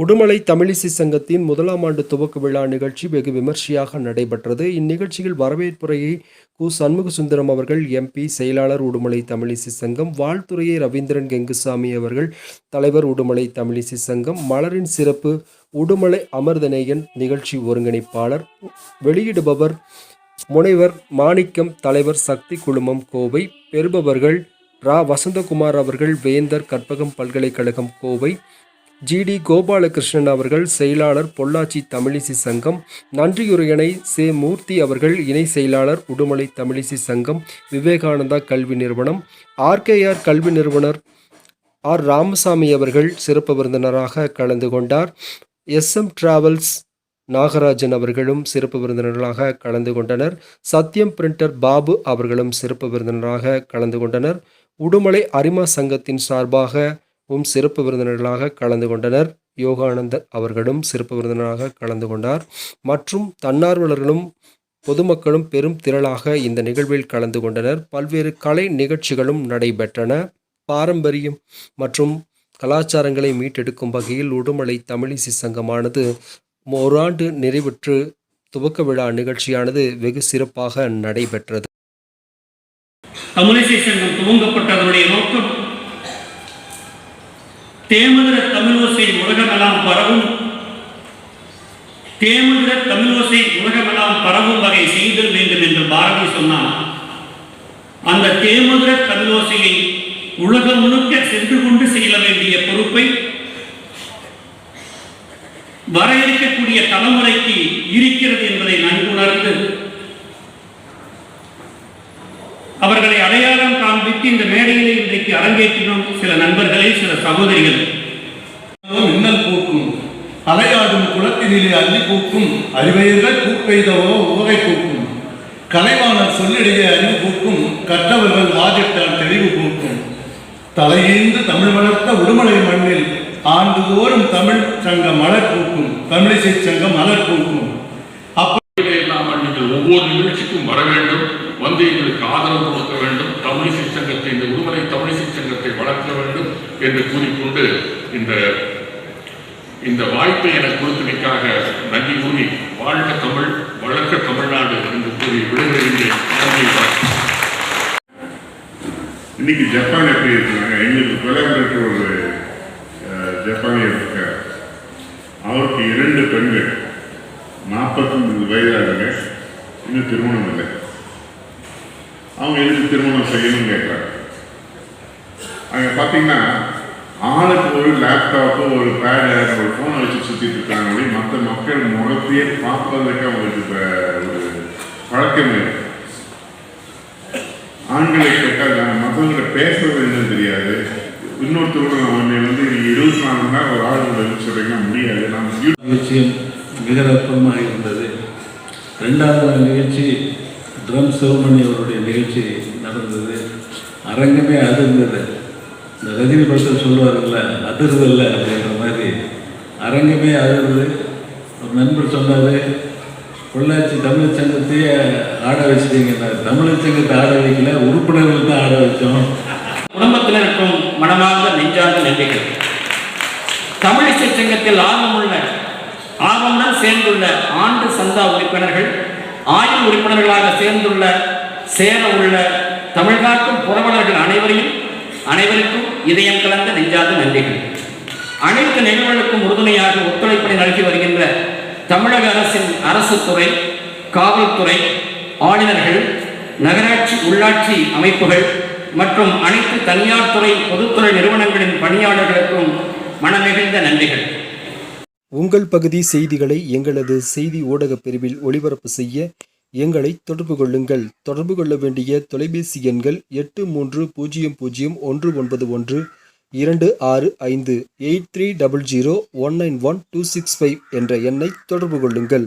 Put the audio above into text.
உடுமலை தமிழிசை சங்கத்தின் முதலாம் ஆண்டு துவக்க விழா நிகழ்ச்சி வெகு விமர்சையாக நடைபெற்றது. இந்நிகழ்ச்சியில் வரவேற்புரையை கு. சண்முகசுந்தரம் அவர்கள் எம்பி, செயலாளர் உடுமலை தமிழிசை சங்கம், வாழ்த்துறையை ரவீந்திரன் கெங்குசாமி அவர்கள் தலைவர் உடுமலை தமிழிசை சங்கம், மலரின் சிறப்பு உடுமலை அமர்தநேயன் நிகழ்ச்சி ஒருங்கிணைப்பாளர், வெளியிடுபவர் முனைவர் மாணிக்கம், தலைவர் சக்தி குழுமம் கோவை, பெறுபவர்கள் ரா. வசந்தகுமார் அவர்கள் வேந்தர் கற்பகம் பல்கலைக்கழகம் கோவை, ஜி.டி. கோபாலகிருஷ்ணன் அவர்கள் செயலாளர் பொள்ளாச்சி தமிழிசை சங்கம், நன்றியுரையினை சே. மூர்த்தி அவர்கள் இணை செயலாளர் உடுமலை தமிழிசை சங்கம், விவேகானந்தா கல்வி நிறுவனம், ஆர்.கே.ஆர் கல்வி நிறுவனர் ஆர். ராமசாமி அவர்கள் சிறப்பு விருந்தினராக கலந்து கொண்டார். எஸ்.எம். டிராவல்ஸ் நாகராஜன் அவர்களும் சிறப்பு விருந்தினர்களாக கலந்து கொண்டனர். சத்யம் பிரிண்டர் பாபு அவர்களும் சிறப்பு விருந்தினராக கலந்து கொண்டனர். உடுமலை அரிமா சங்கத்தின் சார்பாக சிறப்பு விருந்தினர்களாக கலந்து கொண்டனர். யோகானந்தர் அவர்களும் சிறப்பு விருந்தினராக கலந்து கொண்டார். மற்றும் தன்னார்வலர்களும் பொதுமக்களும் பெரும் திரளாக இந்த நிகழ்வில் கலந்து கொண்டனர். பல்வேறு கலை நிகழ்ச்சிகளும் நடைபெற்றன. பாரம்பரியம் மற்றும் கலாச்சாரங்களை மீட்டெடுக்கும் வகையில் உடுமலை தமிழிசை சங்கமானது ஓராண்டு நிறைவுற்று துவக்க விழா நிகழ்ச்சியானது வெகு சிறப்பாக நடைபெற்றது. தமிழிசை சங்கம் துவங்கப்பட்டதனுடைய நோக்கம் தேமதுர தமிழோசை உலகமெல்லாம் பரவும், தேமதுர தமிழோசை உலகமெல்லாம் பரவும் வகை செய்தல் வேண்டும் என்று பாரதி சொன்னார். அந்த தேமதுர தமிழோசையை உலகம் முழுக்க சென்று கொண்டு செல்ல வேண்டிய பொறுப்பை வர இருக்கக்கூடிய தலைமுறைக்கு இருக்கிறது என்பதை நன்குணர்ந்து அவர்களை அடையாளம் காண்பித்து இந்த மேடையிலே இன்றைக்கு அரங்கேற்றினோம். சில நண்பர்களை, சில சகோதரிகள். மின்னல் பூக்கும் அலையாடும் குளத்தினிலே அள்ளி பூக்கும் அறிவையர்கள் பூப்பெய்தவோ உவகை பூக்கும் கலைவாணர் சொல்லிடையே அறிவு பூக்கும் கற்றவர்கள் வாதிட்டால் தெளிவு பூக்கும் தலையீந்து தமிழ் வளர்த்த உடுமலை மண்ணில் ஆண்டுதோறும் தமிழ் சங்க மலர் பூக்கும், தமிழிசை சங்கம் மலர் பூக்கும். ஒவ்வொரு நிகழ்ச்சிக்கும் வர வேண்டும், வந்து எங்களுக்கு ஆதரவு கொடுக்க வேண்டும், தமிழிசை சங்கத்தை, இந்த உடுமலை தமிழிசை சங்கத்தை வளர்க்க வேண்டும் என்று கூறிக்கொண்டு இந்த வாய்ப்பை எனக்கு கொடுத்தமைக்காக நன்றி கூறி, வாழ்க தமிழ், வளர்க்க தமிழ்நாடு என்று கூறி விடைபெறுகின்றேன். இன்னைக்கு ஜப்பான் எப்படி இருக்கிறாங்க? எங்களுக்கு கொலாபரேட்டர் ஒரு ஜப்பானியர் இருக்கார். அவருக்கு 2 பெண்கள், 49 வயதாக, இன்னும் திருமணம் இல்லை. அவங்க எதுக்கு திருமணம் செய்யணும்னு கேட்குறாங்க. அங்கே பார்த்தீங்கன்னா ஆளுக்கு ஒரு லேப்டாப்பு, ஒரு பேடு, ஒரு ஃபோனை வச்சு சுற்றிட்டு இருக்காங்க. அப்படி மற்ற மக்கள் முகத்தையே பார்ப்பதற்கு அவங்களுக்கு ஒரு பழக்கம் இருக்கு. ஆண்களை கேட்டால் மற்றவங்களை பேசுறது என்னன்னு தெரியாது. இன்னொருத்தரோட அவனை வந்து 24 மணி நேரம் ஒரு ஆள் சொல்றீங்கன்னா முடியாது. நிகழ்ச்சியும் மிக அற்புதமாக இருந்தது. 2வது நிகழ்ச்சி ட்ரம் சிவமணி அவருடைய நிகழ்ச்சி நடந்தது. அரங்கமே அதிர்ந்தது. இந்த ரஜினி படத்தில் சொல்லுவார்ல, அதிர்தல்ல அப்படின்ற மாதிரி அரங்கமே அதிர்ந்து. ஒரு நண்பர் சொன்னார், பொள்ளாச்சி தமிழ் சங்கத்தையே ஆட வச்சுட்டீங்கன்னா. தமிழ் சங்கத்தை ஆட வைக்கல, உறுப்பினர்கள் தான் ஆட வச்சோம். குடும்பத்தினருக்கும் மனமார்ந்த நெஞ்சார்ந்த நன்றிகள். தமிழிசை சங்கத்தில் ஆர்வமுடன் சேர்ந்துள்ள ஆண்டு சந்தா உறுப்பினர்கள், ஆயுள் உறுப்பினர்களாக சேர உள்ள தமிழ்நாட்டும் புறவலர்கள் அனைவருக்கும் இதயம் கலந்த நெஞ்சார்ந்த நன்றிகள். அனைத்து நிகழ்வுகளுக்கும் உறுதுணையாக ஒத்துழைப்பை நல்கி வருகின்ற தமிழக அரசின் அரசு துறை, காவல்துறை, ஆளுநர்கள், நகராட்சி, உள்ளாட்சி அமைப்புகள் மற்றும் அனைத்து தனியார் துறை, பொதுத்துறை நிறுவனங்களின் பணியாளர்களுக்கும் மனமிகுந்த நன்றிகள். உங்கள் பகுதி செய்திகளை எங்களது செய்தி ஊடக பிரிவில் ஒளிபரப்பு செய்ய எங்களை தொடர்பு கொள்ளுங்கள். தொடர்பு கொள்ள வேண்டிய தொலைபேசி எண்கள் 8300191265 8300191265 என்ற எண்ணை தொடர்பு கொள்ளுங்கள்.